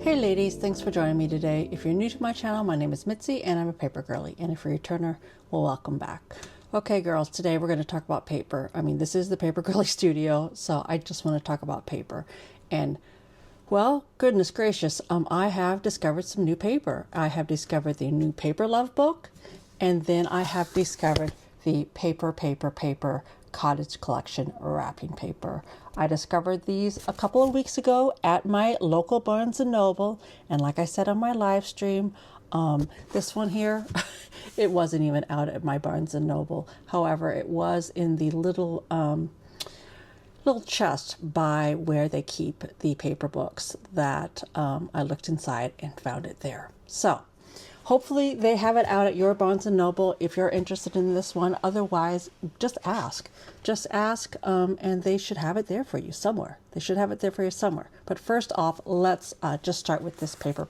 Hey ladies, thanks for joining me today. If you're new to my channel, my name is Mitzi and I'm a paper girly. And if you're a returner, well, welcome back. Okay girls, today we're going to talk about paper. I mean, this is the Paper Girlie studio, so I just want to talk about paper. And well, goodness gracious, I have discovered some new paper. I have discovered the new Paper Love book, and then I have discovered the Paper Paper Paper Cottage collection wrapping paper. I discovered these a couple of weeks ago at my local Barnes & Noble, and like I said on my live stream, this one here, it wasn't even out at my Barnes & Noble. However, it was in the little chest by where they keep the paper books that I looked inside and found it there. So hopefully they have it out at your Barnes & Noble if you're interested in this one. Otherwise, just ask. Just ask, and they should have it there for you somewhere. They should have it there for you somewhere. But first off, let's just start with this paper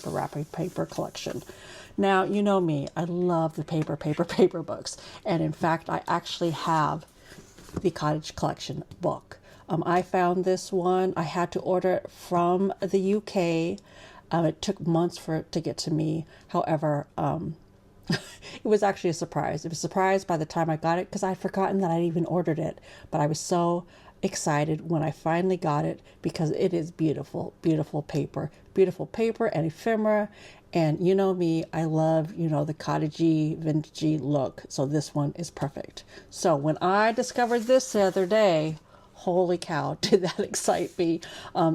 wrapping paper collection. Now, you know me. I love the paper books. And in fact, I actually have the Cottage collection book. I found this one. I had to order it from the UK. It took months for it to get to me. However, it was actually a surprise. It was a surprise by the time I got it because I'd forgotten that I'd even ordered it. But I was so excited when I finally got it because it is beautiful, beautiful paper and ephemera. And you know me, I love, the cottagey, vintagey look. So this one is perfect. So when I discovered this the other day, holy cow, did that excite me,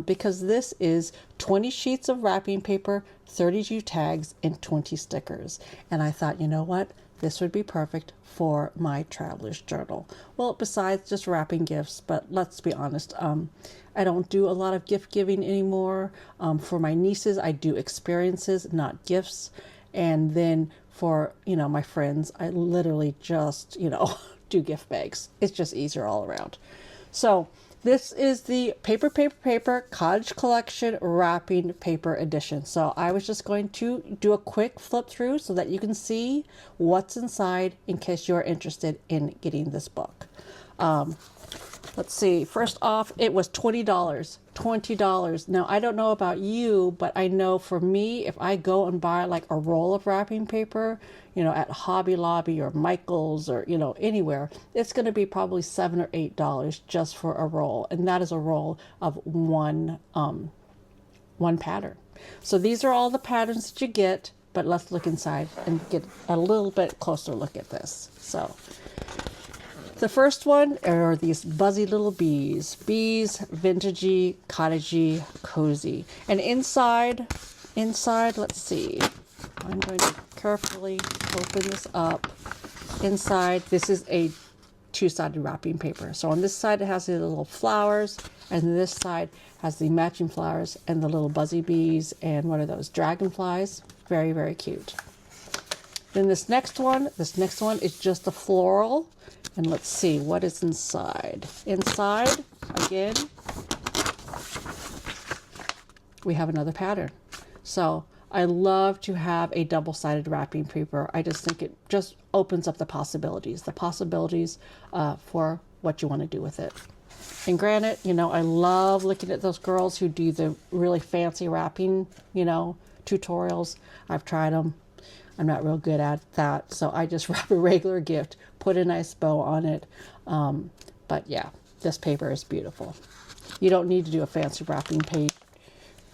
because this is 20 sheets of wrapping paper, 32 tags, and 20 stickers. And I thought, you know what? This would be perfect for my traveler's journal. Well, besides just wrapping gifts, but let's be honest, I don't do a lot of gift giving anymore. For my nieces, I do experiences, not gifts. And then for, my friends, I literally just, do gift bags. It's just easier all around. So this is the Paper Cottage Collection Wrapping Paper Edition. So I was just going to do a quick flip through so that you can see what's inside in case you're interested in getting this book. Let's see. First off, it was $20. $20. Now, I don't know about you, but I know for me, if I go and buy like a roll of wrapping paper, at Hobby Lobby or Michael's or, anywhere, it's going to be probably $7 or $8 just for a roll. And that is a roll of one pattern. So these are all the patterns that you get, but let's look inside and get a little bit closer look at this. So the first one are these buzzy little bees. Bees, vintagey, cottagey, cozy. And inside, let's see. I'm going to carefully open this up. Inside, this is a two-sided wrapping paper. So on this side, it has the little flowers, and this side has the matching flowers and the little buzzy bees. And what are those? Dragonflies. Very, very cute. Then this next one is just a floral. And let's see what is inside. Inside, again, we have another pattern. So I love to have a double-sided wrapping paper. I just think it just opens up the possibilities for what you want to do with it. And granted, I love looking at those girls who do the really fancy wrapping, tutorials. I've tried them. I'm not real good at that, so I just wrap a regular gift, put a nice bow on it. But yeah, this paper is beautiful. You don't need to do a fancy wrapping page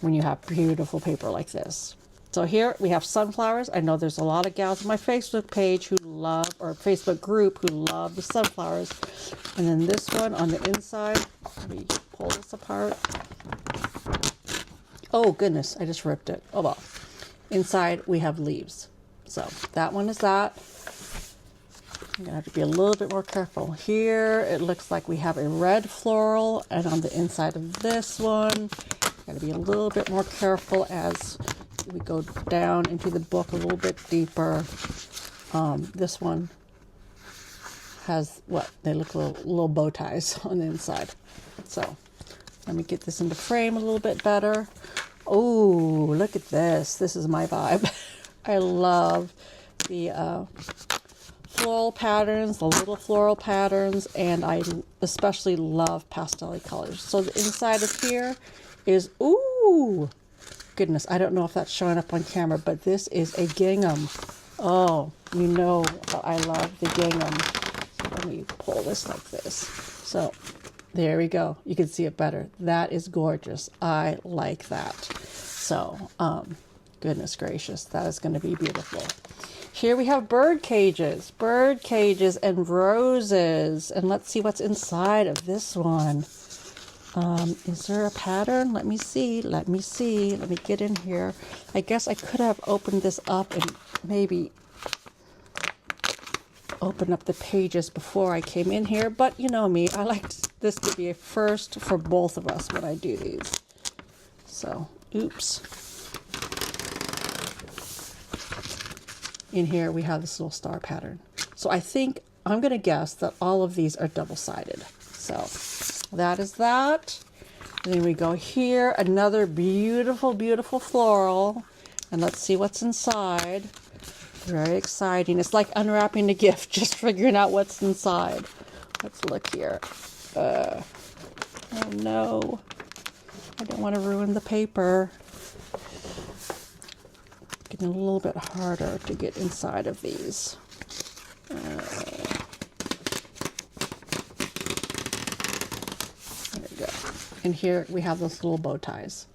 when you have beautiful paper like this. So here we have sunflowers. I know there's a lot of gals on my Facebook page who love, or Facebook group who love the sunflowers. And then this one on the inside, let me pull this apart. Oh goodness, I just ripped it. Oh well. Inside we have leaves. So that one is that. I'm going to have to be a little bit more careful. Here it looks like we have a red floral, and on the inside of this one, got to be a little bit more careful as we go down into the book a little bit deeper. This one has they look little bow ties on the inside. So let me get this into frame a little bit better. Oh, look at this. This is my vibe. I love the floral patterns, the little floral patterns, and I especially love pastel colors. So the inside of here is, ooh, goodness, I don't know if that's showing up on camera, but this is a gingham. Oh, you know I love the gingham. So let me pull this like this. So there we go. You can see it better. That is gorgeous. I like that. So, goodness gracious, that is going to be beautiful. Here we have bird cages and roses. And let's see what's inside of this one. Is there a pattern? Let me see. Let me get in here. I guess I could have opened this up and maybe open up the pages before I came in here. But you know me, I like this to be a first for both of us when I do these. So, oops. In here we have this little star pattern. So I think, I'm going to guess that all of these are double-sided. So that is that. And then we go here, another beautiful, beautiful floral. And let's see what's inside. Very exciting. It's like unwrapping a gift, just figuring out what's inside. Let's look here. Oh no. I don't want to ruin the paper. Getting a little bit harder to get inside of these. There we go. And here we have those little bow ties.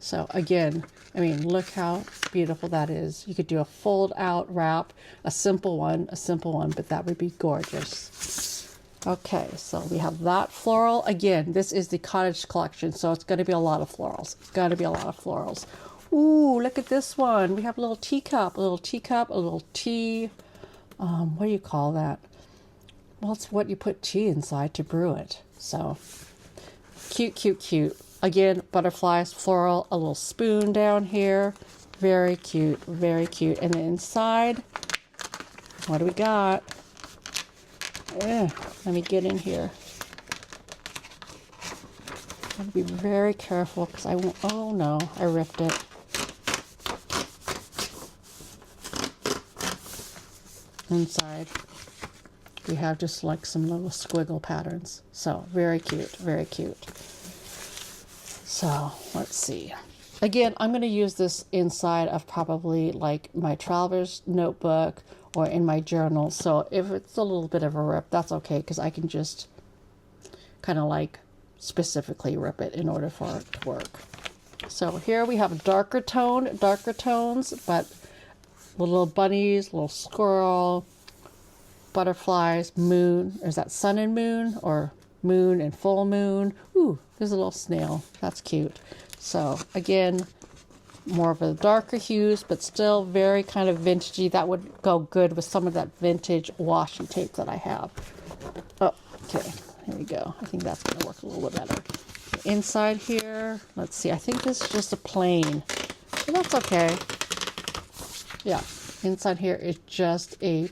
So again, I mean, look how beautiful that is. You could do a fold out wrap, a simple one, but that would be gorgeous. Okay, so we have that floral. Again, this is the cottage collection, so it's going to be a lot of florals. It's got to be a lot of florals. Ooh, look at this one. We have a little teacup, a little tea. What do you call that? Well, it's what you put tea inside to brew it. So cute, cute, cute. Again, butterflies, floral, a little spoon down here. Very cute, very cute. And then inside, what do we got? Let me get in here. I have to be very careful because I won't, oh no, I ripped it. Inside, we have just like some little squiggle patterns. So very cute, very cute. So let's see. Again, I'm going to use this inside of probably like my traveler's notebook or in my journal. So if it's a little bit of a rip, that's okay because I can just kind of like specifically rip it in order for it to work. So here we have darker tones, but little bunnies, little squirrel, butterflies, moon. Is that sun and moon or moon and full moon? Ooh, there's a little snail. That's cute. So again, more of a darker hues, but still very kind of vintagey. That would go good with some of that vintage washi tape that I have. Oh, okay. Here we go. I think that's going to work a little bit better. Inside here, let's see. I think this is just a plain. But that's okay. Yeah, inside here is just a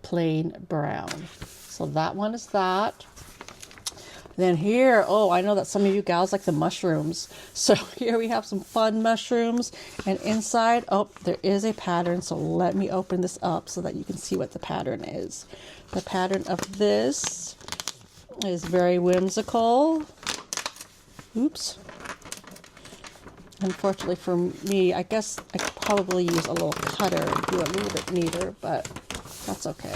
plain brown. So that one is that. Then here, oh, I know that some of you gals like the mushrooms. So here we have some fun mushrooms. And inside, oh, there is a pattern. So let me open this up so that you can see what the pattern is. The pattern of this is very whimsical. Oops. Unfortunately for me, I guess I could probably use a little cutter and do it a little bit neater, but that's okay.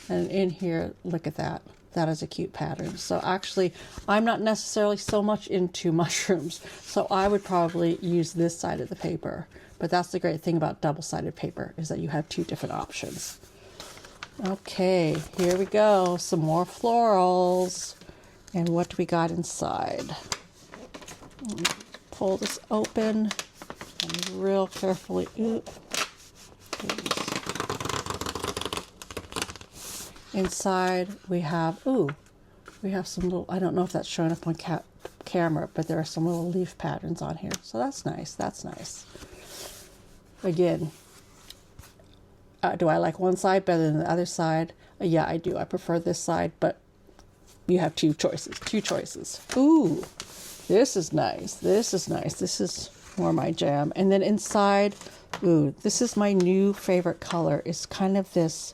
And in here, look at that. That is a cute pattern. So actually, I'm not necessarily so much into mushrooms, so I would probably use this side of the paper. But that's the great thing about double-sided paper, is that you have two different options. Okay, here we go. Some more florals. And what do we got inside? Pull this open and real carefully. Inside we have some little, I don't know if that's showing up on camera, but there are some little leaf patterns on here. So that's nice. That's nice. Again, do I like one side better than the other side? Yeah, I do. I prefer this side, but you have two choices. Ooh. This is nice. This is nice. This is more my jam. And then inside, ooh, this is my new favorite color. It's kind of this,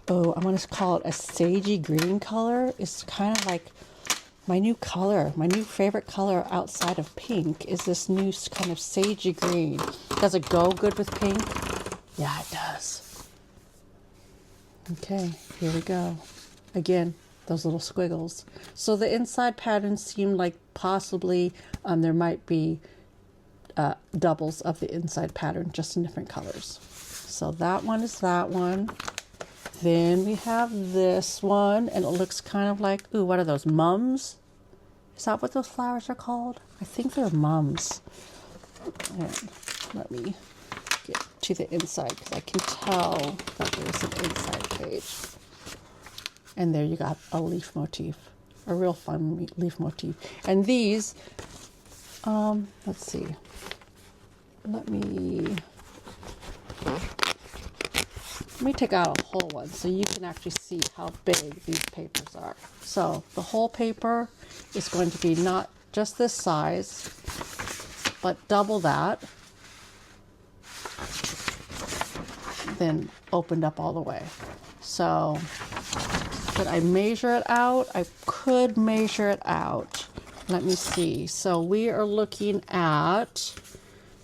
oh, I'm going to call it a sagey green color. It's kind of like my new color, my new favorite color outside of pink is this new kind of sagey green. Does it go good with pink? Yeah, it does. Okay, here we go. Again, those little squiggles. So the inside pattern seemed like possibly there might be doubles of the inside pattern, just in different colors. So that one is that one. Then we have this one, and it looks kind of like, ooh, what are those, mums? Is that what those flowers are called? I think they're mums. And let me get to the inside because I can tell that there's an inside page. And there you got a leaf motif, a real fun leaf motif. And these, let's see. Let me take out a whole one so you can actually see how big these papers are. So the whole paper is going to be not just this size, but double that, then opened up all the way. So could I measure it out? I could measure it out. Let me see. So we are looking at,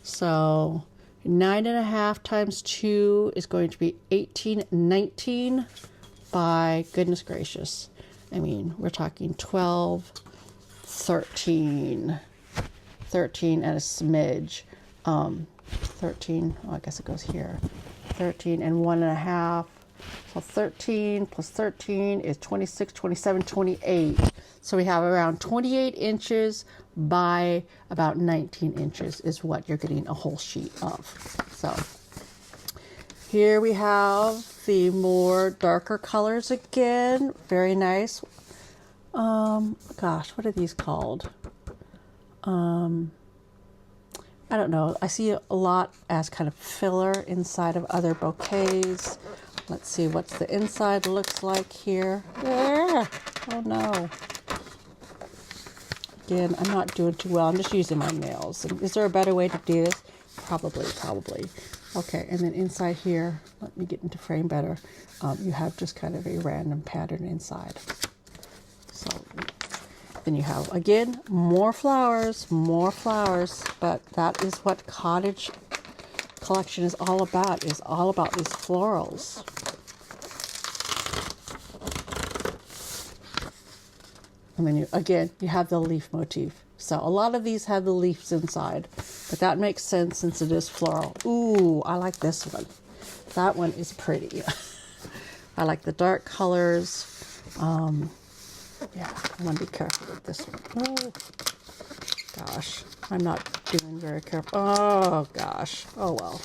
so 9.5 times 2 is going to be 1819 by, goodness gracious. I mean, we're talking 12, 13 and a smidge. 13, oh, I guess it goes here. 13 and 1.5. So 13 plus 13 is 26, 27, 28. So we have around 28 inches by about 19 inches is what you're getting a whole sheet of. So here we have the more darker colors again. Very nice. Gosh, what are these called? I don't know. I see a lot as kind of filler inside of other bouquets. Let's see what the inside looks like here. Yeah. Oh no. Again, I'm not doing too well. I'm just using my nails. Is there a better way to do this? Probably. Okay, and then inside here, let me get into frame better. You have just kind of a random pattern inside. So then you have, again, more flowers, but that is what Cottage Collection is all about. It's all about these florals. And then you have the leaf motif. So a lot of these have the leaves inside, but that makes sense since it is floral. Ooh, I like this one. That one is pretty. I like the dark colors. Yeah, I want to be careful with this one. Oh, gosh, I'm not doing very careful. Oh, gosh. Oh, well.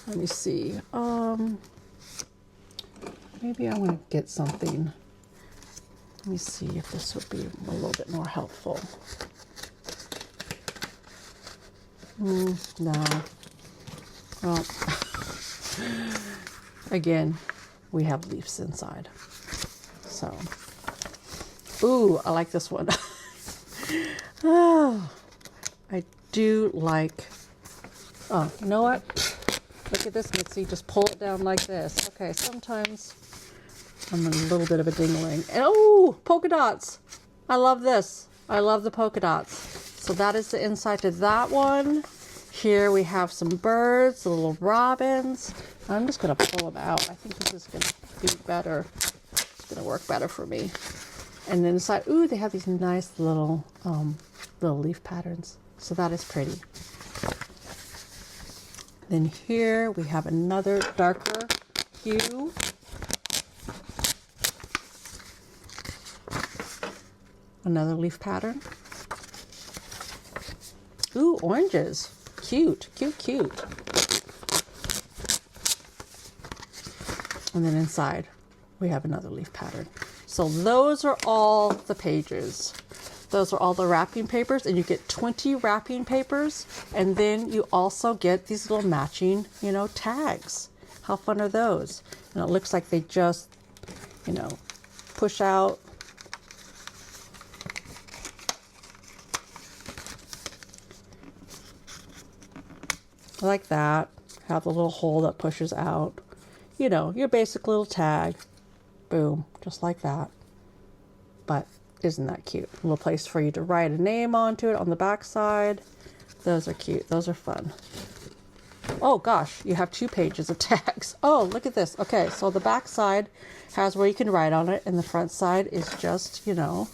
Let me see. Maybe I want to get something. Let me see if this would be a little bit more helpful. No. Well, again, we have leaves inside. So, ooh, I like this one. Oh, I do like, oh, you know what? Look at this, Mitzi. Just pull it down like this. Okay, sometimes I'm a little bit of a dingling. And oh, polka dots. I love this. I love the polka dots. So that is the inside to that one. Here we have some birds, the little robins. I'm just going to pull them out. I think this is going to be better. It's going to work better for me. And then inside, ooh, they have these nice little leaf patterns. So that is pretty. Then here we have another darker hue. Another leaf pattern. Ooh, oranges. Cute. And then inside, we have another leaf pattern. So those are all the pages. Those are all the wrapping papers, and you get 20 wrapping papers, and then you also get these little matching, tags. How fun are those? And it looks like they just, push out. Like that. Have the little hole that pushes out. Your basic little tag. Boom. Just like that. But Isn't that cute? A little place for you to write a name onto it on the back side. Those are cute. Those are fun. Oh gosh, you have 2 pages of tags. Oh, look at this. Okay, so the back side has where you can write on it, and the front side is just, you know,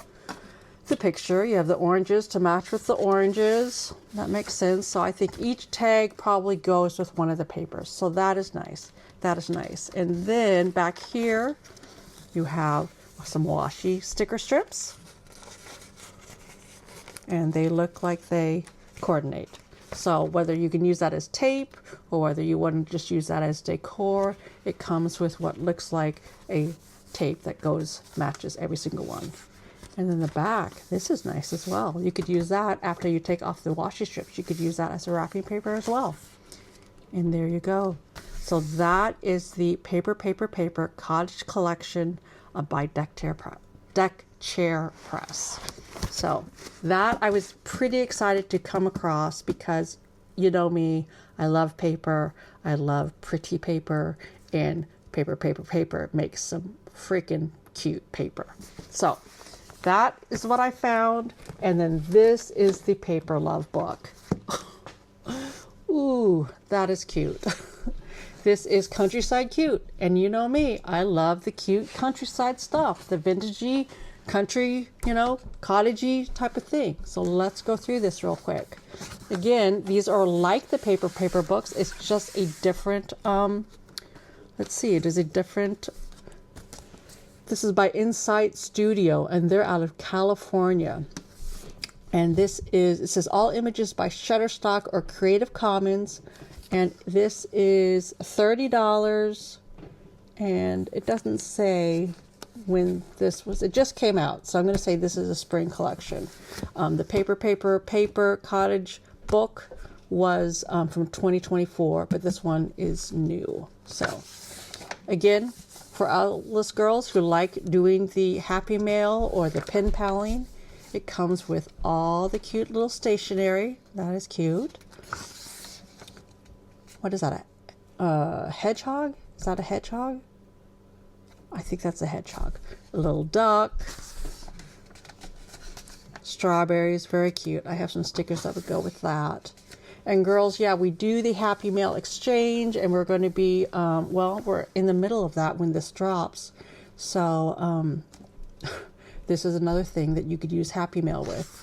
the picture. You have the oranges to match with the oranges. That makes sense. So I think each tag probably goes with one of the papers. So that is nice. That is nice. And then back here, you have some washi sticker strips. And they look like they coordinate. So whether you can use that as tape or whether you want to just use that as decor, it comes with what looks like a tape that matches every single one. And then the back, this is nice as well. You could use that after you take off the washi strips. You could use that as a wrapping paper as well. And there you go. So that is the Paper Paper Paper Cottage collection by Deck Chair Press. So that I was pretty excited to come across because you know me, I love paper, I love pretty paper, and Paper Paper Paper makes some freaking cute paper. So that is what I found. And then this is the Paper Love book. Ooh, that is cute. This is Countryside Cute. And you know me, I love the cute countryside stuff, the vintagey, country, you know, cottagey type of thing. So let's go through this real quick. Again, these are like the Paper Paper books. It's just a different, let's see, it is a different, this is by Insight Studio, and they're out of California. And this is, it says all images by Shutterstock or Creative Commons. And this is $30. And it doesn't say when this was, it just came out. So I'm going to say this is a spring collection. The Paper Paper Paper Cottage book was from 2024, but this one is new. So again, for all us girls who like doing the Happy Mail or the pen paling, it comes with all the cute little stationery. That is cute. What is that? A hedgehog? Is that a hedgehog? I think that's a hedgehog. A little duck. Strawberries, very cute. I have some stickers that would go with that. And girls, yeah, we do the Happy Mail exchange, and we're going to be, well, we're in the middle of that when this drops. So this is another thing that you could use Happy Mail with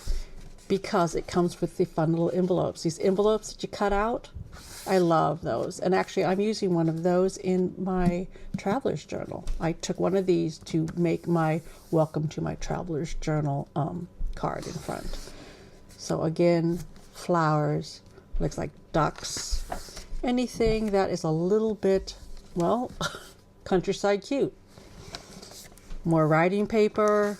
because it comes with the fun little envelopes. These envelopes that you cut out, I love those. And actually, I'm using one of those in my traveler's journal. I took one of these to make my Welcome to my Traveler's Journal card in front. So again, flowers, looks like ducks, anything that is a little bit, well, countryside cute. More writing paper.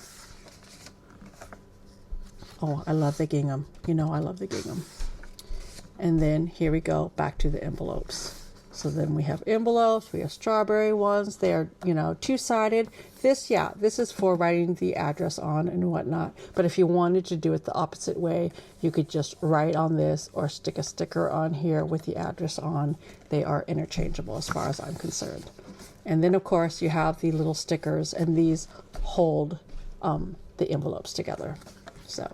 Oh, I love the gingham. You know I love the gingham. And then here we go, back to the envelopes. So then we have envelopes, we have strawberry ones. They are, you know, two-sided. This, yeah, this is for writing the address on and whatnot. But if you wanted to do it the opposite way, you could just write on this or stick a sticker on here with the address on. They are interchangeable as far as I'm concerned. And then, of course, you have the little stickers, and these hold the envelopes together. So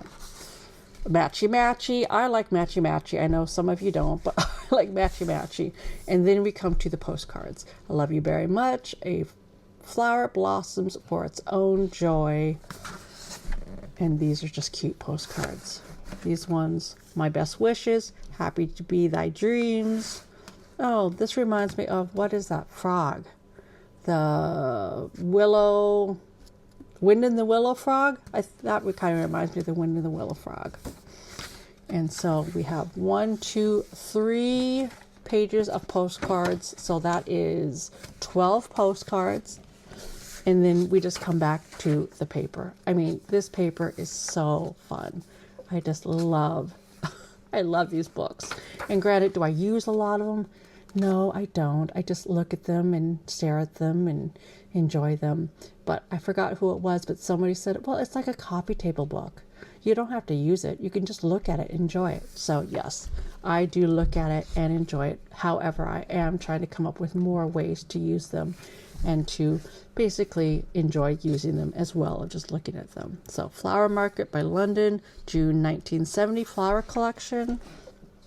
matchy-matchy. I like matchy-matchy. I know some of you don't, but I like matchy-matchy. And then we come to the postcards. I love you very much. A flower blossoms for its own joy. And these are just cute postcards. These ones, my best wishes. Happy to be thy dreams. Oh, this reminds me of, what is that frog? The willow... Wind in the Willow Frog? That kind of reminds me of the Wind in the Willow Frog. And so we have 1, 2, 3 pages of postcards. So that is 12 postcards. And then we just come back to the paper. I mean, this paper is so fun. I just love, I love these books. And granted, do I use a lot of them? No, I don't. I just look at them and stare at them and enjoy them. But I forgot who it was, but somebody said, well, it's like a coffee table book. You don't have to use it. You can just look at it, enjoy it. So yes, I do look at it and enjoy it. However, I am trying to come up with more ways to use them. and to basically enjoy using them as well as just looking at them. So Flower Market by London, June 1970 flower collection.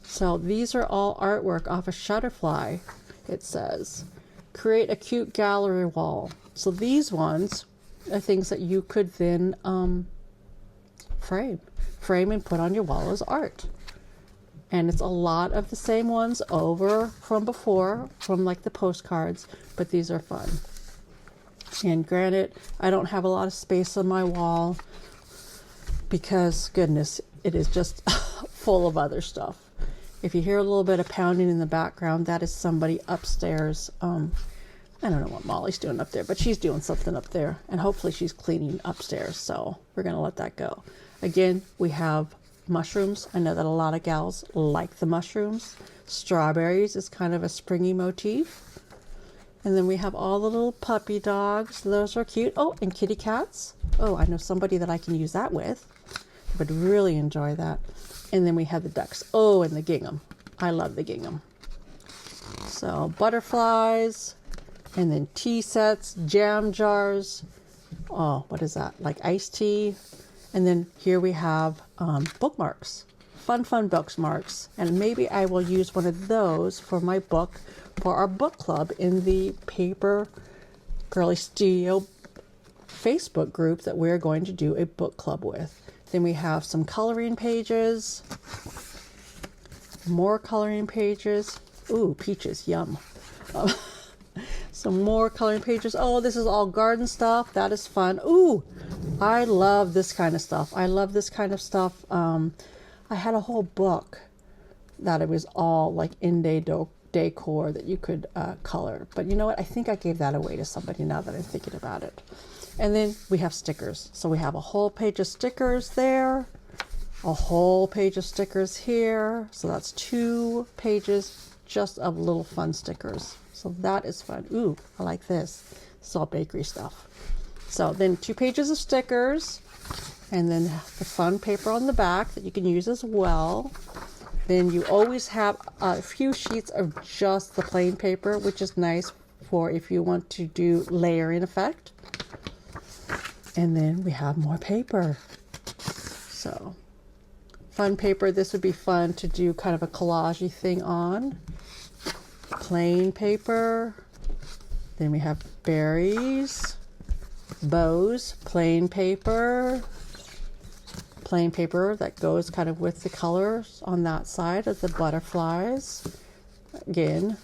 So these are all artwork off a Shutterfly, it says. Create a cute gallery wall. So these ones are things that you could then frame and put on your wall as art. And it's a lot of the same ones over from before, from like the postcards, but these are fun. And granted, I don't have a lot of space on my wall because, goodness, it is just full of other stuff. If you hear a little bit of pounding in the background, that is somebody upstairs. I don't know what Molly's doing up there, but she's doing something up there, and hopefully she's cleaning upstairs, so we're going to let that go. Again, we have mushrooms. I know that a lot of gals like the mushrooms. Strawberries is kind of a springy motif. And then we have all the little puppy dogs. Those are cute. Oh, and kitty cats. Oh, I know somebody that I can use that with. I would really enjoy that. And then we have the ducks. Oh, and the gingham. I love the gingham. So butterflies, and then tea sets, jam jars. Oh, what is that? Like iced tea. And then here we have bookmarks. Fun bookmarks. And maybe I will use one of those for my book, for our book club in the Paper Girlie Studio Facebook group that we're going to do a book club with. Then we have some coloring pages. More coloring pages. Ooh, peaches, yum. Some more coloring pages. Oh, this is all garden stuff. That is fun. Ooh, I love this kind of stuff. I love this kind of stuff. I had a whole book that it was all like in-day decor that you could color. But you know what? I think I gave that away to somebody now that I'm thinking about it. And then we have stickers. So we have a whole page of stickers there. A whole page of stickers here. So that's 2 pages just of little fun stickers. So that is fun. Ooh, I like this. It's all bakery stuff. So then 2 pages of stickers, and then the fun paper on the back that you can use as well. Then you always have a few sheets of just the plain paper, which is nice for if you want to do layering effect. And then we have more paper. So fun paper. This would be fun to do kind of a collage-y thing on. Plain paper. Then we have berries, bows, plain paper that goes kind of with the colors on that side of the butterflies. Again,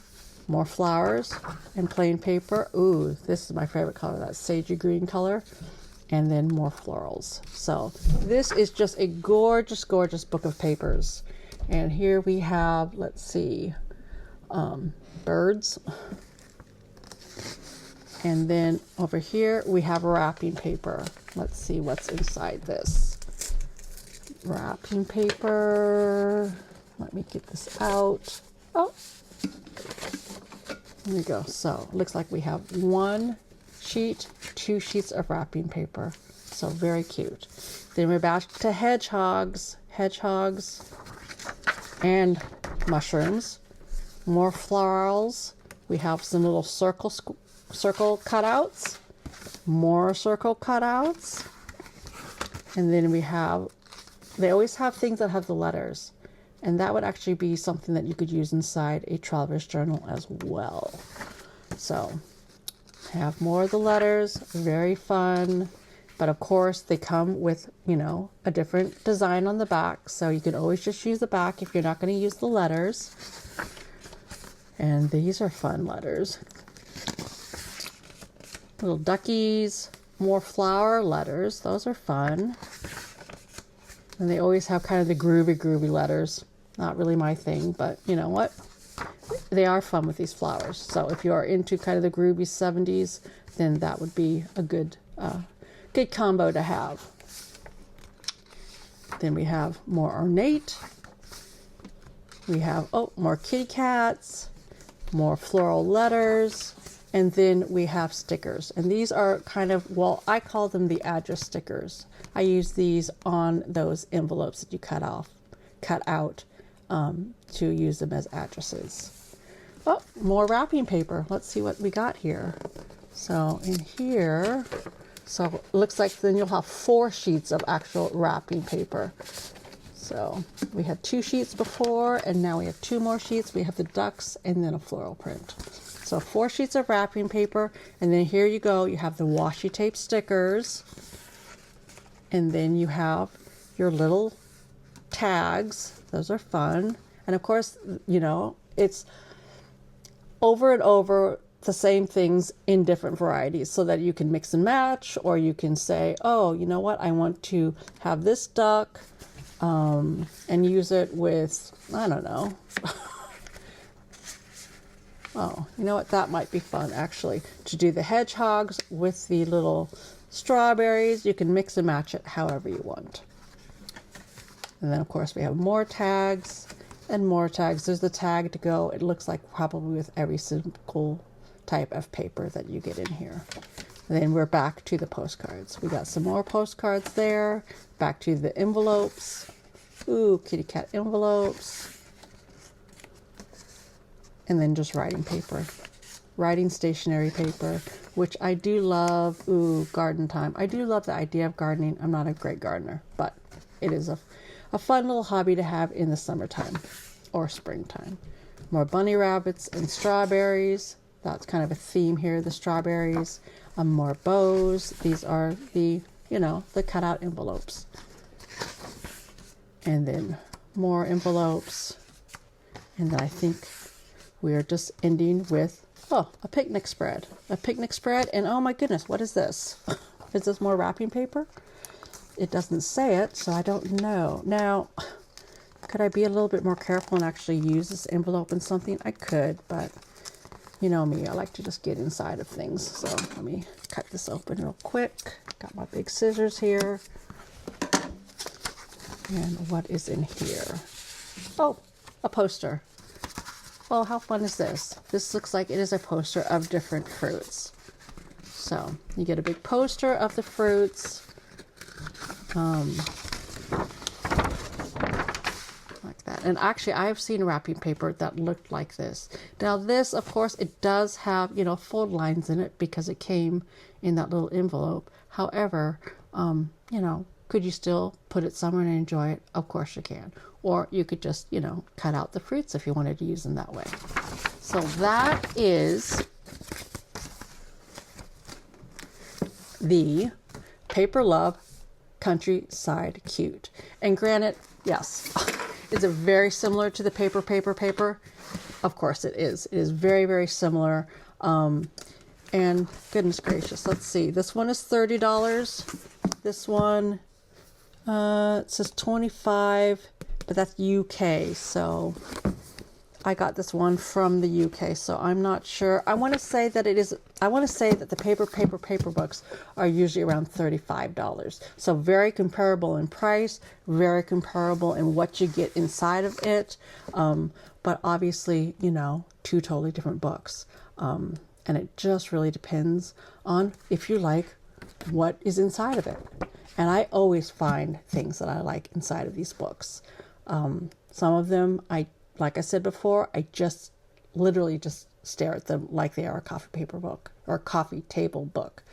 more flowers and plain paper. Ooh, this is my favorite color, that sagey green color. And then more florals. So this is just a gorgeous, gorgeous book of papers. And here we have, let's see, birds. And then over here we have wrapping paper. Let's see what's inside this. Wrapping paper. Let me get this out. Oh, there we go. So it looks like we have 1 sheet, 2 sheets of wrapping paper. So very cute. Then we're back to hedgehogs and mushrooms. More florals. We have some little circle cutouts. More circle cutouts. And then we have, they always have things that have the letters. And that would actually be something that you could use inside a traveler's journal as well. So have more of the letters. Very fun. But of course they come with, you know, a different design on the back. So you can always just use the back if you're not going to use the letters. And these are fun letters. Little duckies. More flower letters. Those are fun. And they always have kind of the groovy letters. Not really my thing, but you know what? They are fun with these flowers. So if you are into kind of the groovy 70s, then that would be a good combo to have. Then we have more ornate. We have, more kitty cats, more floral letters, and then we have stickers. And these are kind of, well, I call them the address stickers. I use these on those envelopes that you cut out to use them as addresses. Oh, more wrapping paper. Let's see what we got here. So in here, so it looks like then you'll have 4 sheets of actual wrapping paper. So we had 2 sheets before, and now we have 2 more sheets. We have the ducks and then a floral print. So 4 sheets of wrapping paper, and then here you go. You have the washi tape stickers, and then you have your little tags. Those are fun. And of course, you know, it's over and over the same things in different varieties so that you can mix and match, or you can say, oh, you know what, I want to have this duck and use it with, I don't know. Oh, you know what, that might be fun actually, to do the hedgehogs with the little strawberries. You can mix and match it however you want. And then of course we have more tags and more tags. There's the tag to go. It looks like probably with every single type of paper that you get in here. And then we're back to the postcards. We got some more postcards there. Back to the envelopes. Ooh, kitty cat envelopes. And then just writing paper. Writing stationery paper, which I do love. Ooh, garden time. I do love the idea of gardening. I'm not a great gardener, but it is a fun little hobby to have in the summertime or springtime. More bunny rabbits and strawberries. That's kind of a theme here, the strawberries. More bows. These are the, you know, the cutout envelopes. And then more envelopes. And then I think we are just ending with, oh, a picnic spread. A picnic spread, and oh my goodness, what is this? Is this more wrapping paper? It doesn't say it, so I don't know. Now, could I be a little bit more careful and actually use this envelope in something? I could, but you know me, I like to just get inside of things. So let me cut this open real quick. Got my big scissors here. And what is in here? Oh, a poster. Oh, how fun is this? This looks like it is a poster of different fruits. So you get a big poster of the fruits. Like that. And actually, I've seen wrapping paper that looked like this. Now this, of course, it does have, you know, fold lines in it because it came in that little envelope. However, you know, could you still put it somewhere and enjoy it? Of course you can. Or you could just, you know, cut out the fruits if you wanted to use them that way. So that is the Paper Love Countryside Cute. And granted, yes, is it very similar to the Paper Paper Paper? Of course it is. It is very, very similar. And goodness gracious, let's see. This one is $30. This one, it says 25, but that's UK. So I got this one from the UK, so I'm not sure. I want to say that the Paper Paper Paper books are usually around $35. So very comparable in price, very comparable in what you get inside of it. But obviously, you know, 2 totally different books. And it just really depends on if you like what is inside of it. And I always find things that I like inside of these books. Some of them, like I said before, I just literally just stare at them like they are a coffee paper book or a coffee table book.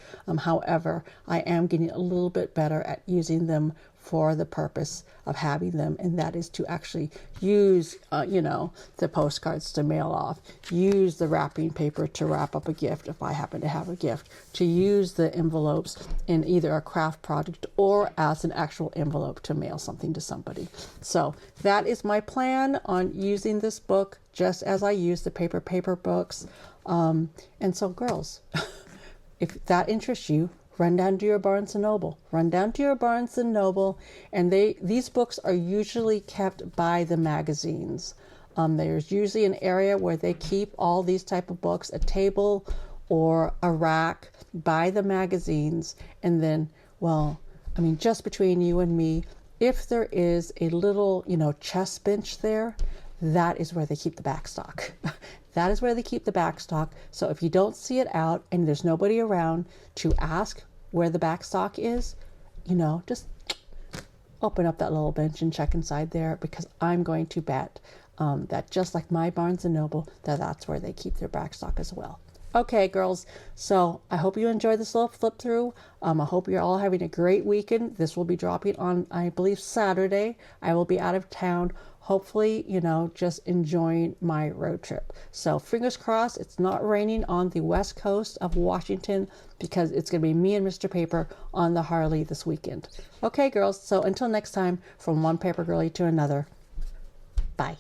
However, I am getting a little bit better at using them for the purpose of having them, and that is to actually use, you know, the postcards to mail off, use the wrapping paper to wrap up a gift if I happen to have a gift, to use the envelopes in either a craft project or as an actual envelope to mail something to somebody. So that is my plan on using this book just as I use the Paper Paper books. And so girls, if that interests you, run down to your Barnes & Noble. Run down to your Barnes & Noble, and these books are usually kept by the magazines. There's usually an area where they keep all these type of books, a table or a rack by the magazines. And then, well, I mean, just between you and me, if there is a little, you know, chest bench there, that is where they keep the back stock. That is where they keep the back stock. So if you don't see it out and there's nobody around to ask where the back stock is, you know, just open up that little bench and check inside there, because I'm going to bet that just like my Barnes & Noble, that's where they keep their back stock as well. Okay, girls. So I hope you enjoyed this little flip through. I hope you're all having a great weekend. This will be dropping on, I believe, Saturday. I will be out of town. Hopefully, just enjoying my road trip. So fingers crossed it's not raining on the west coast of Washington, because it's going to be me and Mr. Paper on the Harley this weekend. Okay, girls. So until next time, from one paper girlie to another. Bye.